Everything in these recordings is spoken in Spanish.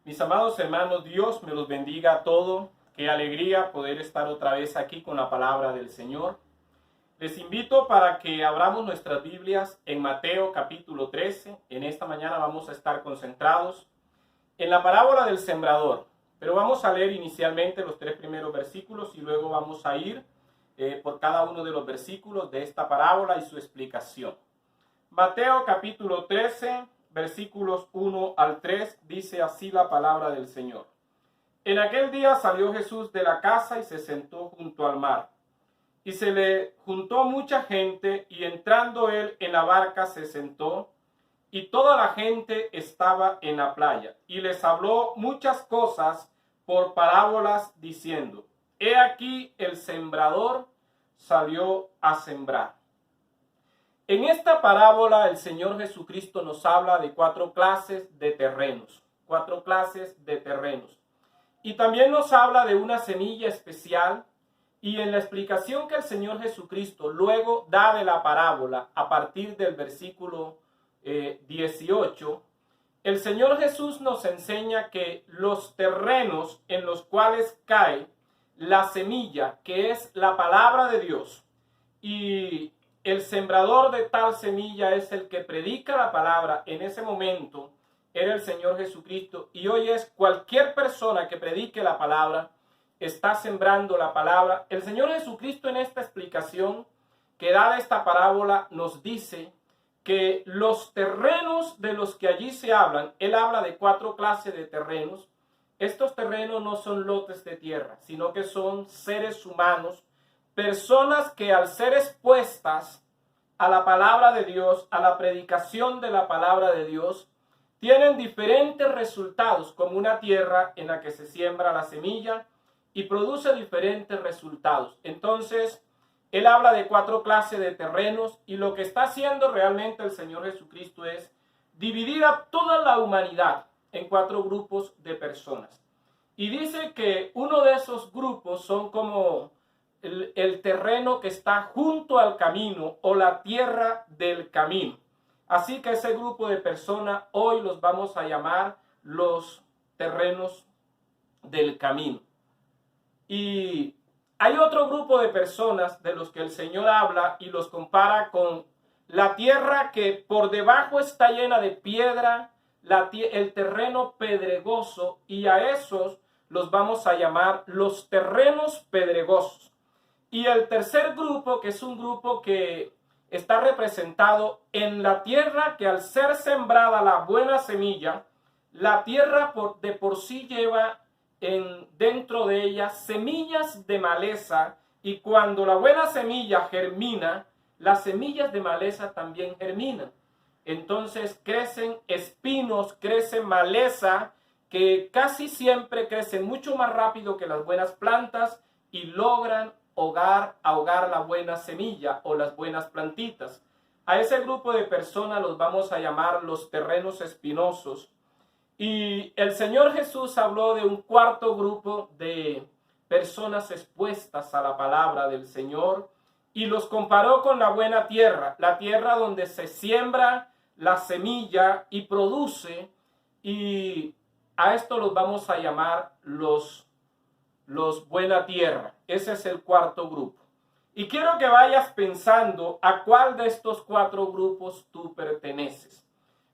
Mis amados hermanos, Dios me los bendiga a todos. Qué alegría poder estar otra vez aquí con la palabra del Señor. Les invito para que abramos nuestras Biblias en Mateo capítulo 13. En esta mañana vamos a estar concentrados en la parábola del sembrador. Pero vamos a leer inicialmente los 3 primeros versículos y luego vamos a ir por cada uno de los versículos de esta parábola y su explicación. Mateo capítulo 13, versículos 1 al 3, dice así la palabra del Señor. En aquel día salió Jesús de la casa y se sentó junto al mar. Y se le juntó mucha gente, y entrando él en la barca se sentó, y toda la gente estaba en la playa. Y les habló muchas cosas por parábolas, diciendo: He aquí el sembrador salió a sembrar. En esta parábola el Señor Jesucristo nos habla de 4 clases de terrenos. 4 clases de terrenos. Y también nos habla de una semilla especial. Y en la explicación que el Señor Jesucristo luego da de la parábola a partir del versículo 18, el Señor Jesús nos enseña que los terrenos en los cuales cae la semilla, que es la palabra de Dios, y el sembrador de tal semilla es el que predica la palabra. En ese momento era el Señor Jesucristo, y hoy es cualquier persona que predique la palabra, está sembrando la palabra. El Señor Jesucristo en esta explicación que da de esta parábola nos dice que los terrenos de los que allí se hablan, él habla de 4 clases de terrenos. Estos terrenos no son lotes de tierra, sino que son seres humanos, personas que al ser expuestas a la palabra de Dios, a la predicación de la palabra de Dios, tienen diferentes resultados, como una tierra en la que se siembra la semilla y produce diferentes resultados. Entonces, él habla de 4 clases de terrenos, y lo que está haciendo realmente el Señor Jesucristo es dividir a toda la humanidad en 4 grupos de personas. Y dice que uno de esos grupos son como el terreno que está junto al camino, o la tierra del camino. Así que ese grupo de personas hoy los vamos a llamar los terrenos del camino. Y hay otro grupo de personas de los que el Señor habla y los compara con la tierra que por debajo está llena de piedra, el terreno pedregoso, y a esos los vamos a llamar los terrenos pedregosos. Y el tercer grupo, que es un grupo que está representado en la tierra que al ser sembrada la buena semilla, la tierra de por sí lleva dentro de ella semillas de maleza, y cuando la buena semilla germina, las semillas de maleza también germinan. Entonces crecen espinos, crece maleza, que casi siempre crecen mucho más rápido que las buenas plantas y logran ahogar la buena semilla o las buenas plantitas. A ese grupo de personas los vamos a llamar los terrenos espinosos. Y el Señor Jesús habló de un cuarto grupo de personas expuestas a la palabra del Señor, y los comparó con la buena tierra, la tierra donde se siembra la semilla y produce, y a esto los vamos a llamar los buena tierra. Ese es el cuarto grupo. Y quiero que vayas pensando a cuál de estos 4 grupos tú perteneces.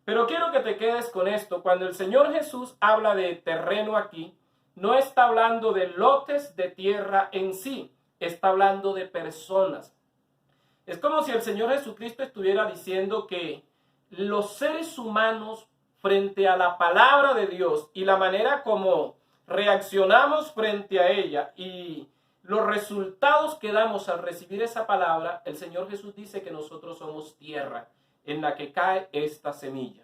Pero quiero que te quedes con esto. Cuando el Señor Jesús habla de terreno aquí, no está hablando de lotes de tierra en sí, está hablando de personas. Es como si el Señor Jesucristo estuviera diciendo que los seres humanos, frente a la palabra de Dios y la manera como reaccionamos frente a ella y los resultados que damos al recibir esa palabra, el Señor Jesús dice que nosotros somos tierra en la que cae esta semilla.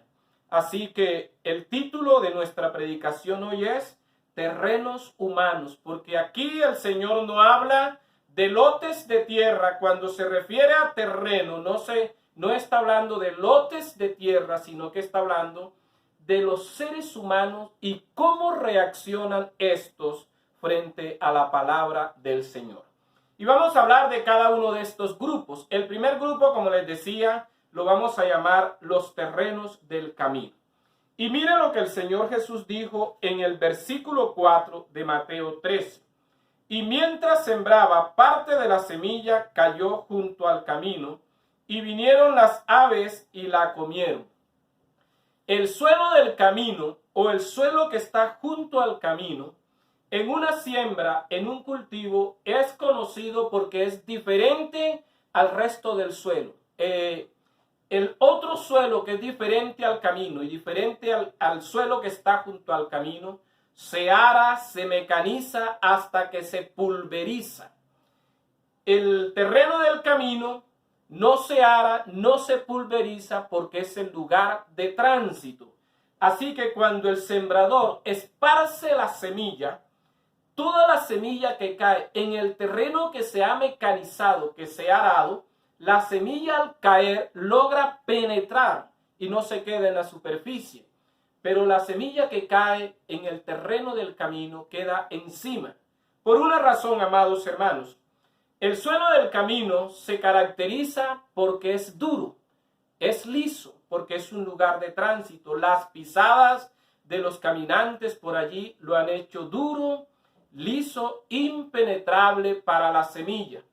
Así que el título de nuestra predicación hoy es terrenos humanos, porque aquí el Señor no habla de lotes de tierra. Cuando se refiere a terreno, no está hablando de lotes de tierra, sino que está hablando de los seres humanos y cómo reaccionan estos frente a la palabra del Señor. Y vamos a hablar de cada uno de estos grupos. El primer grupo, como les decía, lo vamos a llamar los terrenos del camino. Y mire lo que el Señor Jesús dijo en el versículo 4 de Mateo 13. Y mientras sembraba, parte de la semilla cayó junto al camino, y vinieron las aves y la comieron. El suelo del camino, o el suelo que está junto al camino, en una siembra, en un cultivo, es conocido porque es diferente al resto del suelo. El otro suelo que es diferente al camino y diferente al suelo que está junto al camino, se ara, se mecaniza hasta que se pulveriza. El terreno del camino no se ara, no se pulveriza porque es el lugar de tránsito. Así que cuando el sembrador esparce la semilla, toda la semilla que cae en el terreno que se ha mecanizado, que se ha arado, la semilla al caer logra penetrar y no se queda en la superficie. Pero la semilla que cae en el terreno del camino queda encima. Por una razón, amados hermanos, el suelo del camino se caracteriza porque es duro, es liso, porque es un lugar de tránsito. Las pisadas de los caminantes por allí lo han hecho duro, liso, impenetrable para la semilla.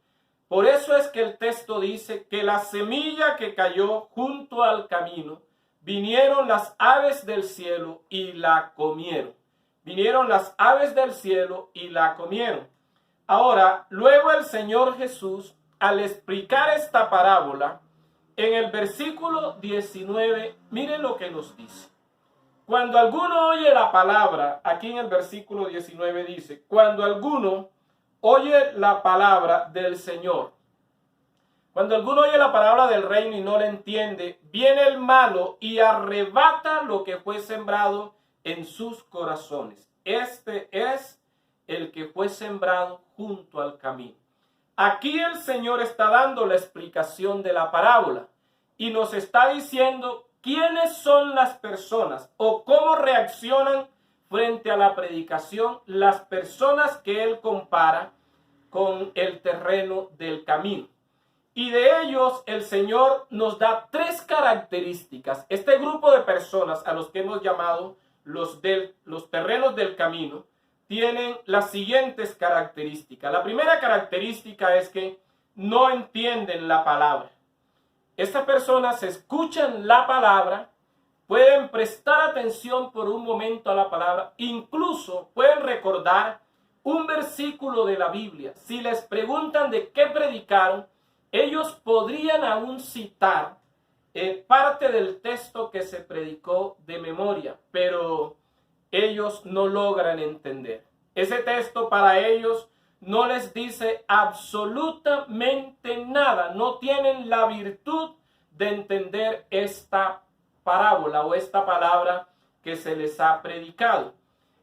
Por eso es que el texto dice que la semilla que cayó junto al camino, vinieron las aves del cielo y la comieron. Vinieron las aves del cielo y la comieron. Ahora, luego el Señor Jesús, al explicar esta parábola, en el versículo 19, miren lo que nos dice. Cuando alguno oye la palabra, aquí en el versículo 19 dice, cuando alguno oye la palabra del Señor, cuando alguno oye la palabra del reino y no la entiende, viene el malo y arrebata lo que fue sembrado en sus corazones. Este es el que fue sembrado junto al camino. Aquí el Señor está dando la explicación de la parábola y nos está diciendo quiénes son las personas o cómo reaccionan frente a la predicación las personas que Él compara con el terreno del camino. Y de ellos el Señor nos da tres características. Este grupo de personas a los que hemos llamado los terrenos del camino tienen las siguientes características. La primera característica es que no entienden la palabra. Estas personas escuchan la palabra, pueden prestar atención por un momento a la palabra, incluso pueden recordar un versículo de la Biblia. Si les preguntan de qué predicaron, ellos podrían aún citar parte del texto que se predicó de memoria, pero ellos no logran entender. Ese texto para ellos no les dice absolutamente nada. No tienen la virtud de entender esta parábola o esta palabra que se les ha predicado.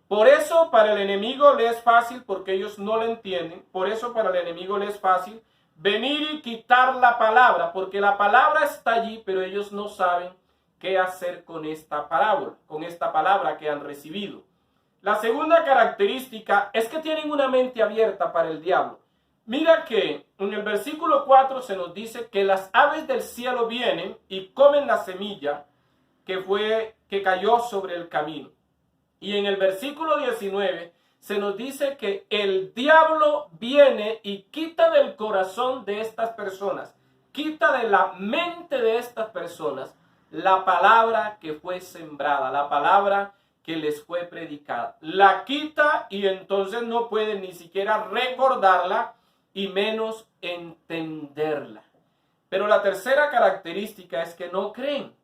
Por eso para el enemigo le es fácil, porque ellos no la entienden, por eso para el enemigo le es fácil venir y quitar la palabra, porque la palabra está allí, pero ellos no saben qué hacer con esta parábola, con esta palabra que han recibido. La segunda característica es que tienen una mente abierta para el diablo. Mira que en el versículo 4 se nos dice que las aves del cielo vienen y comen la semilla que cayó sobre el camino. Y en el versículo 19 se nos dice que el diablo viene y quita del corazón de estas personas, quita de la mente de estas personas la palabra que fue sembrada, la palabra que les fue predicada. La quita y entonces no pueden ni siquiera recordarla y menos entenderla. Pero la tercera característica es que no creen.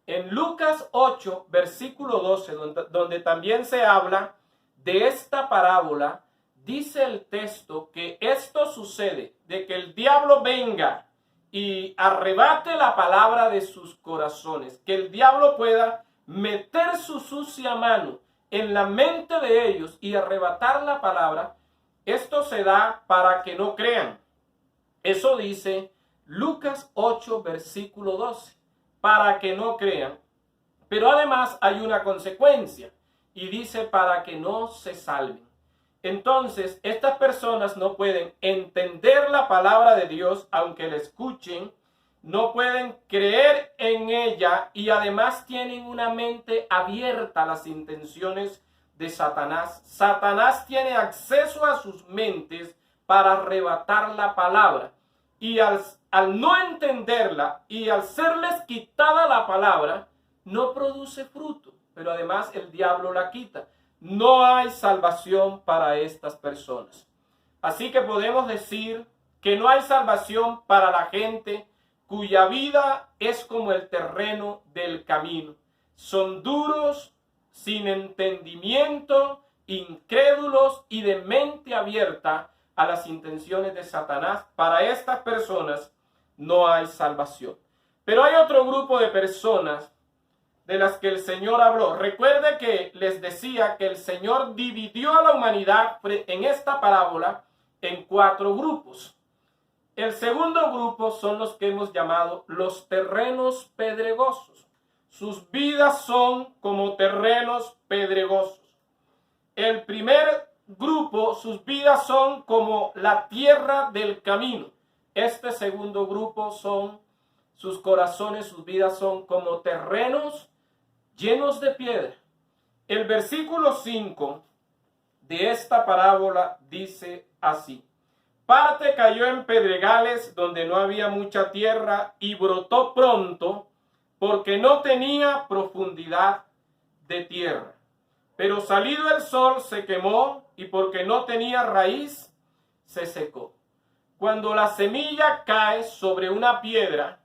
En Lucas 8, versículo 12, donde también se habla de esta parábola, dice el texto que esto sucede, de que el diablo venga y arrebate la palabra de sus corazones, que el diablo pueda meter su sucia mano en la mente de ellos y arrebatar la palabra. Esto se da para que no crean. Eso dice Lucas 8, versículo 12. Para que no crean. Pero además hay una consecuencia. Y dice para que no se salven. Entonces, estas personas no pueden entender la palabra de Dios, aunque la escuchen, no pueden creer en ella y además tienen una mente abierta a las intenciones de Satanás. Satanás tiene acceso a sus mentes para arrebatar la palabra. Y al no entenderla y al serles quitada la palabra, no produce fruto. Pero además el diablo la quita. No hay salvación para estas personas. Así que podemos decir que no hay salvación para la gente cuya vida es como el terreno del camino. Son duros, sin entendimiento, incrédulos y de mente abierta a las intenciones de Satanás. Para estas personas no hay salvación. Pero hay otro grupo de personas de las que el Señor habló. Recuerde que les decía que el Señor dividió a la humanidad en esta parábola en 4 grupos. El segundo grupo son los que hemos llamado los terrenos pedregosos. Sus vidas son como terrenos pedregosos. El primer grupo, sus vidas son como la tierra del camino. Este segundo grupo son sus corazones, sus vidas son como terrenos llenos de piedra. El versículo 5 de esta parábola dice así: parte cayó en pedregales donde no había mucha tierra y brotó pronto porque no tenía profundidad de tierra. Pero salido el sol se quemó y porque no tenía raíz se secó. Cuando la semilla cae sobre una piedra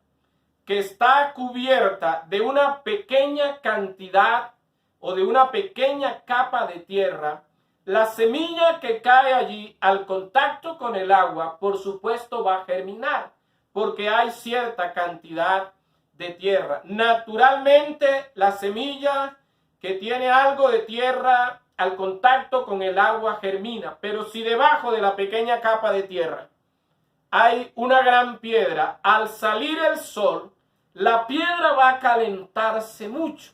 que está cubierta de una pequeña cantidad o de una pequeña capa de tierra, la semilla que cae allí al contacto con el agua, por supuesto, va a germinar, porque hay cierta cantidad de tierra. Naturalmente, la semilla que tiene algo de tierra al contacto con el agua germina, pero si debajo de la pequeña capa de tierra hay una gran piedra, al salir el sol, la piedra va a calentarse mucho.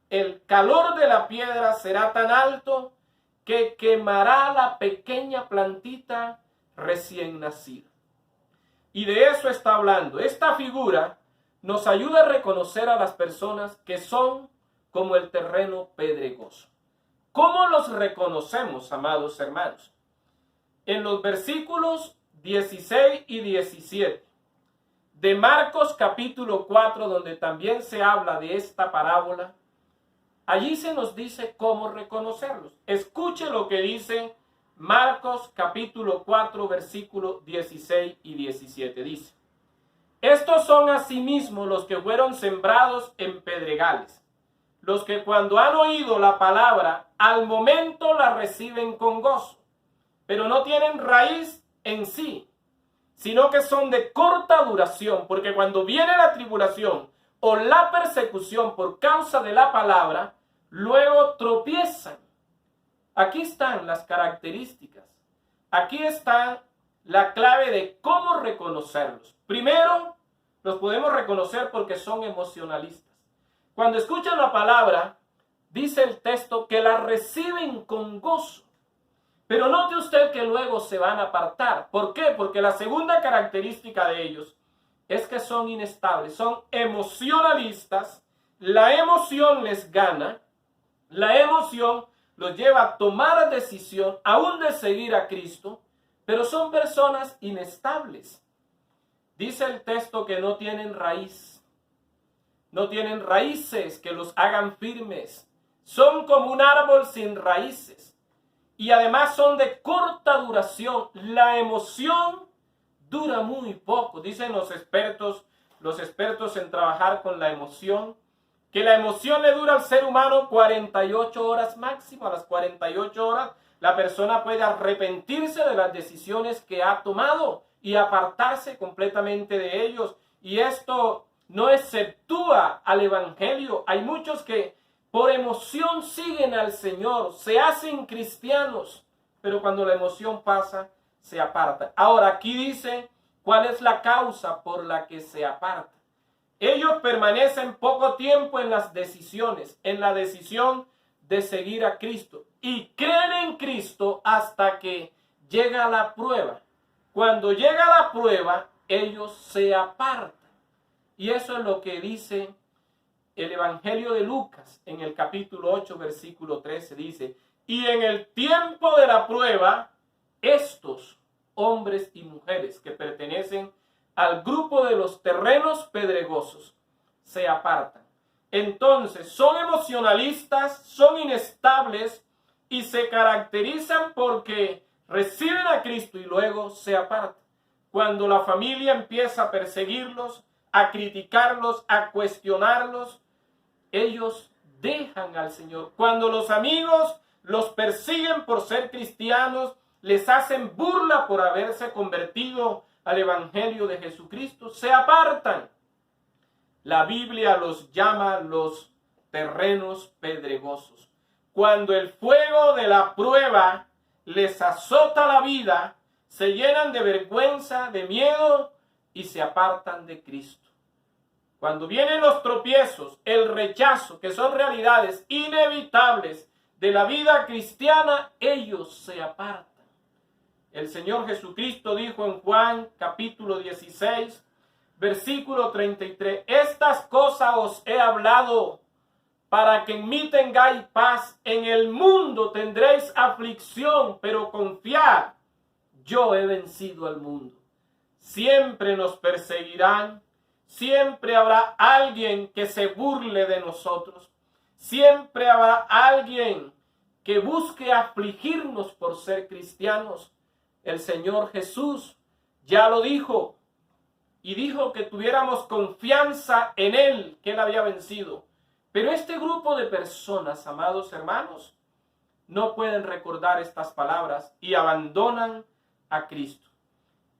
El calor de la piedra será tan alto que quemará la pequeña plantita recién nacida. Y de eso está hablando. Esta figura nos ayuda a reconocer a las personas que son como el terreno pedregoso. ¿Cómo los reconocemos, amados hermanos? En los versículos 16 y 17 de Marcos capítulo 4, donde también se habla de esta parábola, allí se nos dice cómo reconocerlos. Escuche lo que dice Marcos capítulo 4, versículos 16 y 17. Dice: estos son asimismo los que fueron sembrados en pedregales, los que cuando han oído la palabra, al momento la reciben con gozo, pero no tienen raíz en sí, sino que son de corta duración, porque cuando viene la tribulación o la persecución por causa de la palabra, luego tropiezan. Aquí están las características. Aquí está la clave de cómo reconocerlos. Primero, los podemos reconocer porque son emocionalistas. Cuando escuchan la palabra, dice el texto que la reciben con gozo. Pero note usted que luego se van a apartar. ¿Por qué? Porque la segunda característica de ellos es que son inestables, son emocionalistas. La emoción les gana. La emoción los lleva a tomar decisión aún de seguir a Cristo, pero son personas inestables. Dice el texto que no tienen raíz. No tienen raíces que los hagan firmes. Son como un árbol sin raíces. Y además son de corta duración. La emoción dura muy poco. Dicen los expertos en trabajar con la emoción, que la emoción le dura al ser humano 48 horas máximo. A las 48 horas la persona puede arrepentirse de las decisiones que ha tomado y apartarse completamente de ellos. Y esto no exceptúa al evangelio. Hay muchos que por emoción siguen al Señor, se hacen cristianos, pero cuando la emoción pasa, se apartan. Ahora, aquí dice cuál es la causa por la que se apartan. Ellos permanecen poco tiempo en las decisiones, en la decisión de seguir a Cristo, y creen en Cristo hasta que llega la prueba. Cuando llega la prueba, ellos se apartan. Y eso es lo que dice el Evangelio de Lucas en el capítulo 8, versículo 13. Dice, y en el tiempo de la prueba, estos hombres y mujeres que pertenecen al grupo de los terrenos pedregosos se apartan. Entonces, son emocionalistas, son inestables y se caracterizan porque reciben a Cristo y luego se apartan. Cuando la familia empieza a perseguirlos, a criticarlos, a cuestionarlos, ellos dejan al Señor. Cuando los amigos los persiguen por ser cristianos, les hacen burla por haberse convertido al Evangelio de Jesucristo, se apartan. La Biblia los llama los terrenos pedregosos. Cuando el fuego de la prueba les azota la vida, se llenan de vergüenza, de miedo y se apartan de Cristo. Cuando vienen los tropiezos, el rechazo, que son realidades inevitables de la vida cristiana, ellos se apartan. El Señor Jesucristo dijo en Juan capítulo 16, versículo 33, estas cosas os he hablado para que en mí tengáis paz. En el mundo tendréis aflicción, pero confiad, yo he vencido al mundo. Siempre nos perseguirán, siempre habrá alguien que se burle de nosotros, siempre habrá alguien que busque afligirnos por ser cristianos. El Señor Jesús ya lo dijo, y dijo que tuviéramos confianza en Él, que Él había vencido. Pero este grupo de personas, amados hermanos, no pueden recordar estas palabras y abandonan a Cristo.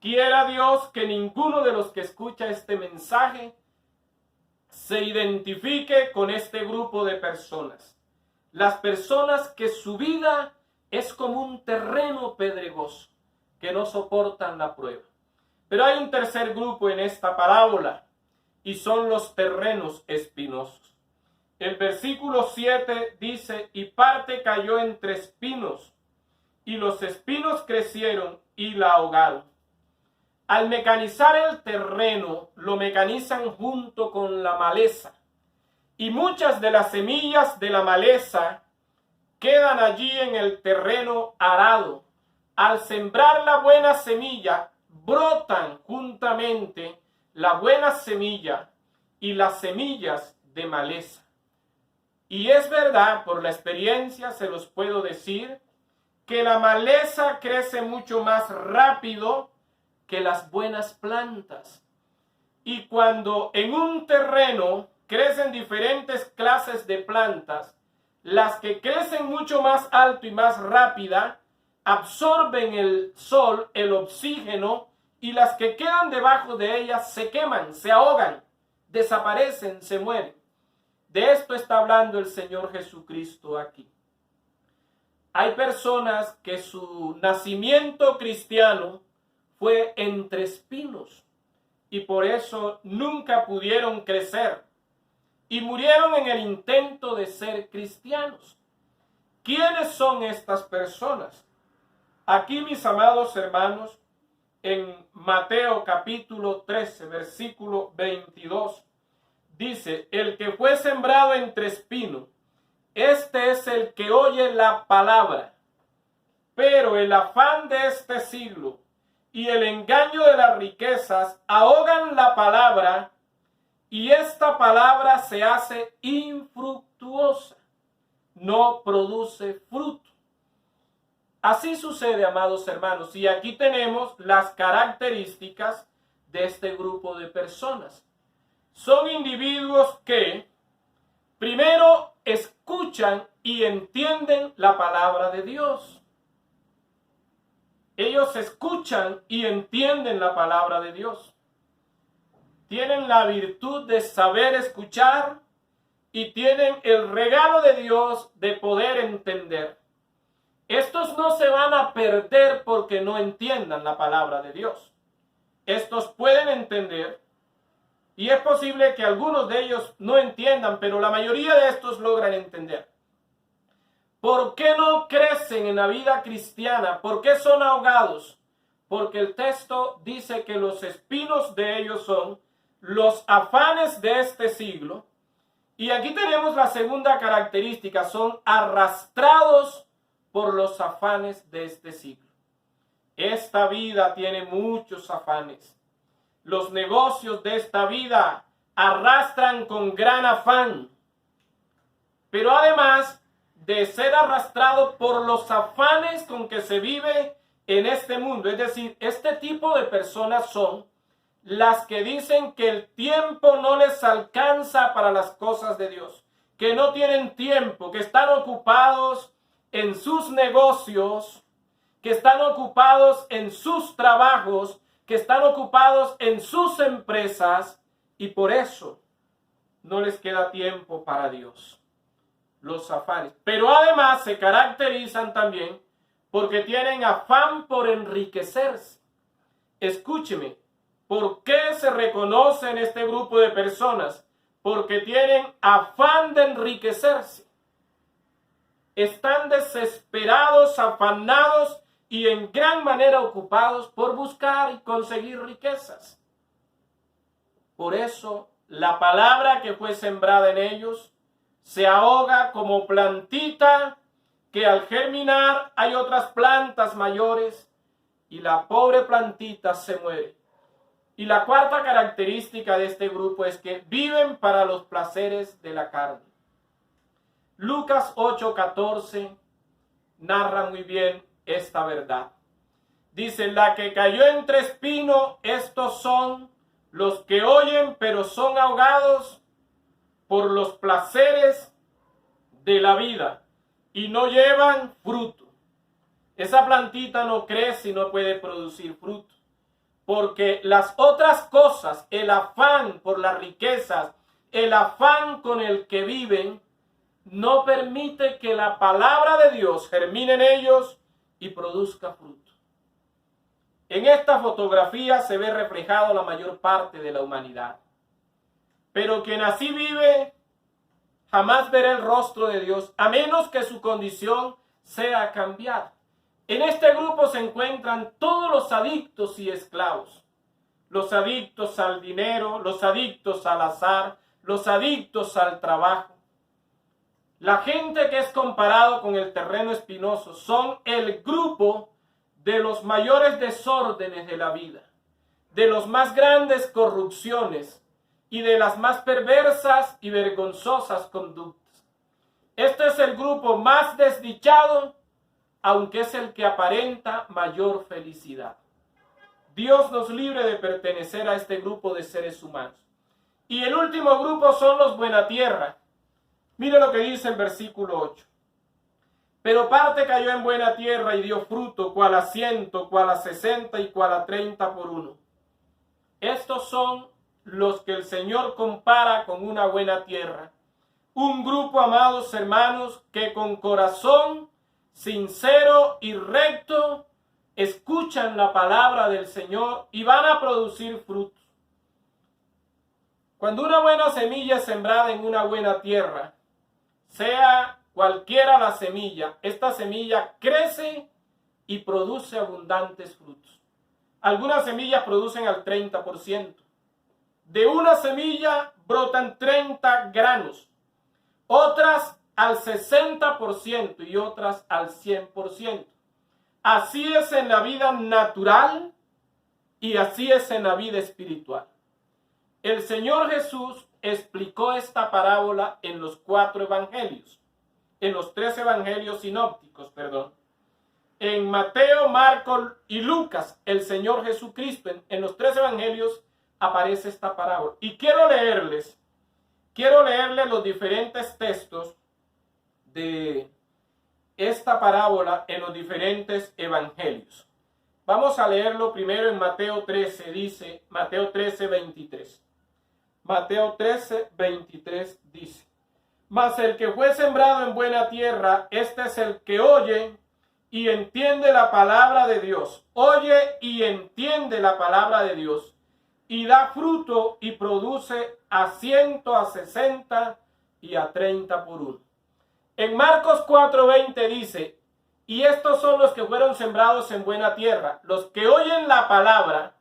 Quiera Dios que ninguno de los que escucha este mensaje se identifique con este grupo de personas. Las personas que su vida es como un terreno pedregoso, que no soportan la prueba. Pero hay un tercer grupo en esta parábola y son los terrenos espinosos. El versículo 7 dice, y parte cayó entre espinos, y los espinos crecieron y la ahogaron. Al mecanizar el terreno, lo mecanizan junto con la maleza, y muchas de las semillas de la maleza quedan allí en el terreno arado. Al sembrar la buena semilla, brotan juntamente la buena semilla y las semillas de maleza. Y es verdad, por la experiencia se los puedo decir, que la maleza crece mucho más rápido que las buenas plantas. Y cuando en un terreno crecen diferentes clases de plantas, las que crecen mucho más alto y más rápida, absorben el sol, el oxígeno, y las que quedan debajo de ellas se queman, se ahogan, desaparecen, se mueren. De esto está hablando el Señor Jesucristo aquí. Hay personas que su nacimiento cristiano fue entre espinos y por eso nunca pudieron crecer y murieron en el intento de ser cristianos. ¿Quiénes son estas personas? Aquí, mis amados hermanos, en Mateo capítulo 13, versículo 22, dice, el que fue sembrado entre espinos, este es el que oye la palabra, pero el afán de este siglo y el engaño de las riquezas ahogan la palabra y esta palabra se hace infructuosa, no produce fruto. Así sucede, amados hermanos, y aquí tenemos las características de este grupo de personas. Son individuos que primero escuchan y entienden la palabra de Dios. Ellos escuchan y entienden la palabra de Dios. Tienen la virtud de saber escuchar y tienen el regalo de Dios de poder entender. Estos no se van a perder porque no entiendan la palabra de Dios. Estos pueden entender y es posible que algunos de ellos no entiendan, pero la mayoría de estos logran entender. ¿Por qué no crecen en la vida cristiana? ¿Por qué son ahogados? Porque el texto dice que los espinos de ellos son los afanes de este siglo. Y aquí tenemos la segunda característica, son arrastrados por los afanes de este siglo. Esta vida tiene muchos afanes. Los negocios de esta vida arrastran con gran afán. Pero además de ser arrastrado por los afanes con que se vive en este mundo, es decir, este tipo de personas son las que dicen que el tiempo no les alcanza para las cosas de Dios, que no tienen tiempo, que están ocupados en sus negocios, que están ocupados en sus trabajos, que están ocupados en sus empresas y por eso no les queda tiempo para Dios. Los afanes. Pero además se caracterizan también porque tienen afán por enriquecerse. Escúcheme, ¿por qué se reconoce en este grupo de personas? Porque tienen afán de enriquecerse. Están desesperados, afanados y en gran manera ocupados por buscar y conseguir riquezas. Por eso, la palabra que fue sembrada en ellos se ahoga como plantita que al germinar hay otras plantas mayores y la pobre plantita se muere. Y la cuarta característica de este grupo es que viven para los placeres de la carne. Lucas 8:14 narra muy bien esta verdad. Dice, la que cayó entre espino, estos son los que oyen, pero son ahogados por los placeres de la vida y no llevan fruto. Esa plantita no crece y no puede producir fruto. Porque las otras cosas, el afán por las riquezas, el afán con el que viven, no permite que la palabra de Dios germine en ellos y produzca fruto. En esta fotografía se ve reflejado la mayor parte de la humanidad. Pero quien así vive jamás verá el rostro de Dios, a menos que su condición sea cambiada. En este grupo se encuentran todos los adictos y esclavos. Los adictos al dinero, los adictos al azar, los adictos al trabajo. La gente que es comparado con el terreno espinoso son el grupo de los mayores desórdenes de la vida, de las más grandes corrupciones y de las más perversas y vergonzosas conductas. Este es el grupo más desdichado, aunque es el que aparenta mayor felicidad. Dios nos libre de pertenecer a este grupo de seres humanos. Y el último grupo son los buena tierra. Mire lo que dice el versículo 8. Pero parte cayó en buena tierra y dio fruto, cual a 100, cual a 60 y cual a 30 por uno. Estos son los que el Señor compara con una buena tierra. Un grupo, amados hermanos, que con corazón sincero y recto escuchan la palabra del Señor y van a producir frutos. Cuando una buena semilla es sembrada en una buena tierra, sea cualquiera la semilla, esta semilla crece y produce abundantes frutos. Algunas semillas producen al 30%. De una semilla brotan 30 granos, otras al 60% y otras al 100%. Así es en la vida natural y así es en la vida espiritual. El Señor Jesús explicó esta parábola en los 4 evangelios, en los 3 evangelios sinópticos, En Mateo, Marcos y Lucas, el Señor Jesucristo, en los 3 evangelios aparece esta parábola. Y quiero leerles los diferentes textos de esta parábola en los diferentes evangelios. Vamos a leerlo primero en Mateo 13, dice, Mateo 13, 23. Mateo 13, 23 dice, mas el que fue sembrado en buena tierra, este es el que oye y entiende la palabra de Dios. Oye y entiende la palabra de Dios y da fruto y produce a 100, a 60 y a 30 por uno. En Marcos 4:20 dice, y estos son los que fueron sembrados en buena tierra, los que oyen la palabra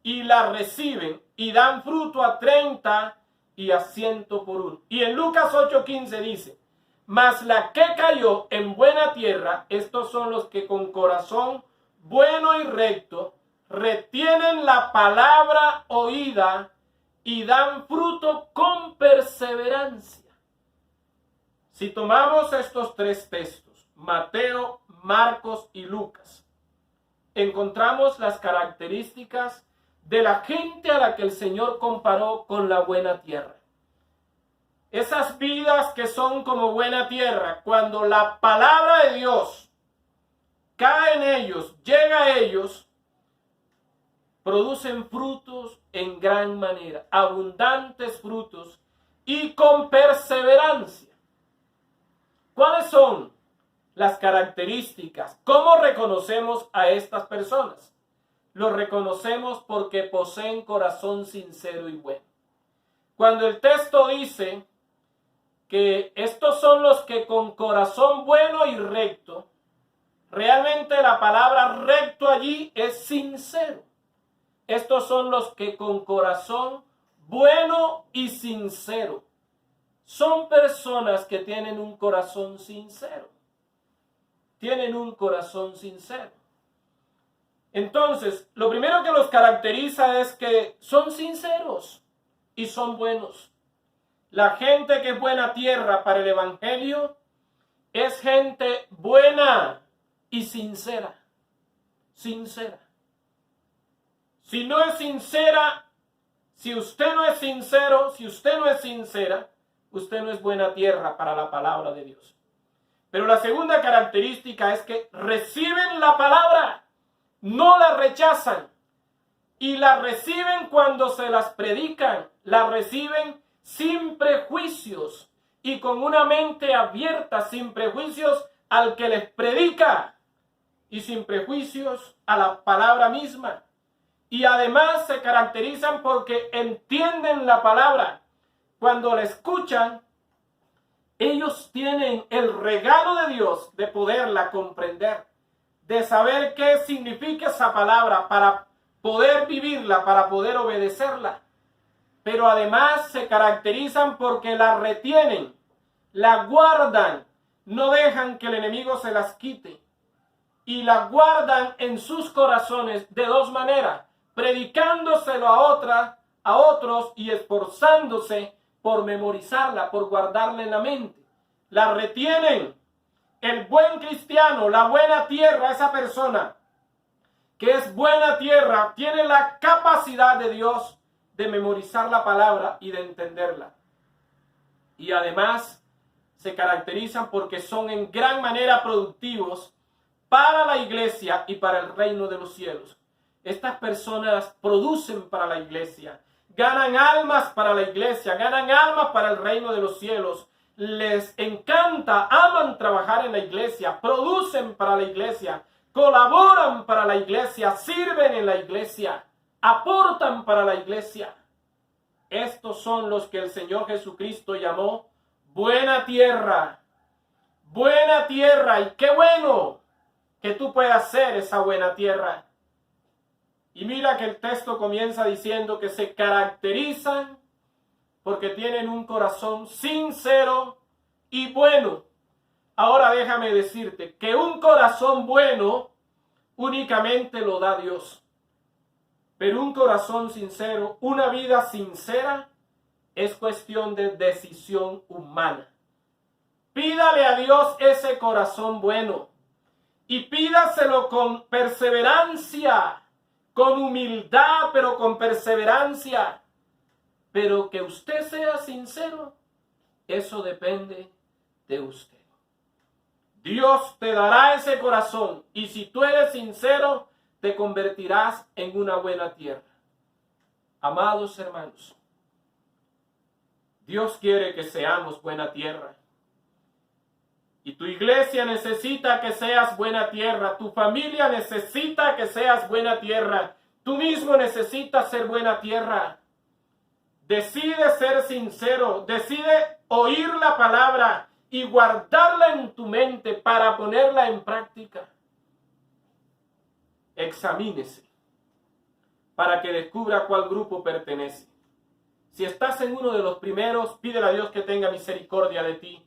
y la reciben y dan fruto a 30 y a 100 por uno. Y en Lucas 8:15 dice, mas la que cayó en buena tierra, estos son los que con corazón bueno y recto retienen la palabra oída y dan fruto con perseverancia. Si tomamos estos tres textos, Mateo, Marcos y Lucas, encontramos las características de la gente a la que el Señor comparó con la buena tierra. Esas vidas que son como buena tierra, cuando la palabra de Dios cae en ellos, llega a ellos, producen frutos en gran manera, abundantes frutos y con perseverancia. ¿Cuáles son las características? ¿Cómo reconocemos a estas personas? Los reconocemos porque poseen corazón sincero y bueno. Cuando el texto dice que estos son los que con corazón bueno y recto, realmente la palabra recto allí es sincero. Estos son los que con corazón bueno y sincero. Son personas que tienen un corazón sincero. Tienen un corazón sincero. Entonces, lo primero que los caracteriza es que son sinceros y son buenos. La gente que es buena tierra para el evangelio es gente buena y sincera. Sincera. Si no es sincera, si usted no es sincero, si usted no es sincera, usted no es buena tierra para la palabra de Dios. Pero la segunda característica es que reciben la palabra, no la rechazan. Y la reciben cuando se las predican, la reciben sin prejuicios y con una mente abierta, sin prejuicios al que les predica y sin prejuicios a la palabra misma. Y además se caracterizan porque entienden la palabra. Cuando la escuchan, ellos tienen el regalo de Dios de poderla comprender, de saber qué significa esa palabra para poder vivirla, para poder obedecerla. Pero además se caracterizan porque la retienen, la guardan, no dejan que el enemigo se las quite. Y la guardan en sus corazones de dos maneras, predicándoselo a otros y esforzándose por memorizarla, por guardarla en la mente. La retienen. El buen cristiano, la buena tierra, esa persona que es buena tierra, tiene la capacidad de Dios de memorizar la palabra y de entenderla. Y además se caracterizan porque son en gran manera productivos para la iglesia y para el reino de los cielos. Estas personas producen para la iglesia, ganan almas para la iglesia, ganan almas para el reino de los cielos. Les encanta, aman trabajar en la iglesia, producen para la iglesia, colaboran para la iglesia, sirven en la iglesia, aportan para la iglesia. Estos son los que el Señor Jesucristo llamó buena tierra. Buena tierra, y qué bueno que tú puedas ser esa buena tierra. Y mira que el texto comienza diciendo que se caracterizan porque tienen un corazón sincero y bueno. Ahora déjame decirte que un corazón bueno únicamente lo da Dios. Pero un corazón sincero, una vida sincera, es cuestión de decisión humana. Pídale a Dios ese corazón bueno y pídaselo con perseverancia, con humildad, pero con perseverancia. Pero que usted sea sincero, eso depende de usted. Dios te dará ese corazón y si tú eres sincero, te convertirás en una buena tierra. Amados hermanos, Dios quiere que seamos buena tierra. Y tu iglesia necesita que seas buena tierra. Tu familia necesita que seas buena tierra. Tú mismo necesitas ser buena tierra. Decide ser sincero. Decide oír la palabra y guardarla en tu mente para ponerla en práctica. Examínese. para que descubra a cuál grupo pertenece. Si estás en uno de los primeros, pídele a Dios que tenga misericordia de ti.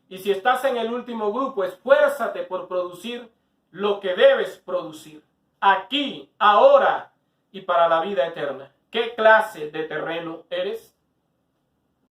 Y si estás en el último grupo, esfuérzate por producir lo que debes producir, aquí, ahora y para la vida eterna. ¿Qué clase de terreno eres?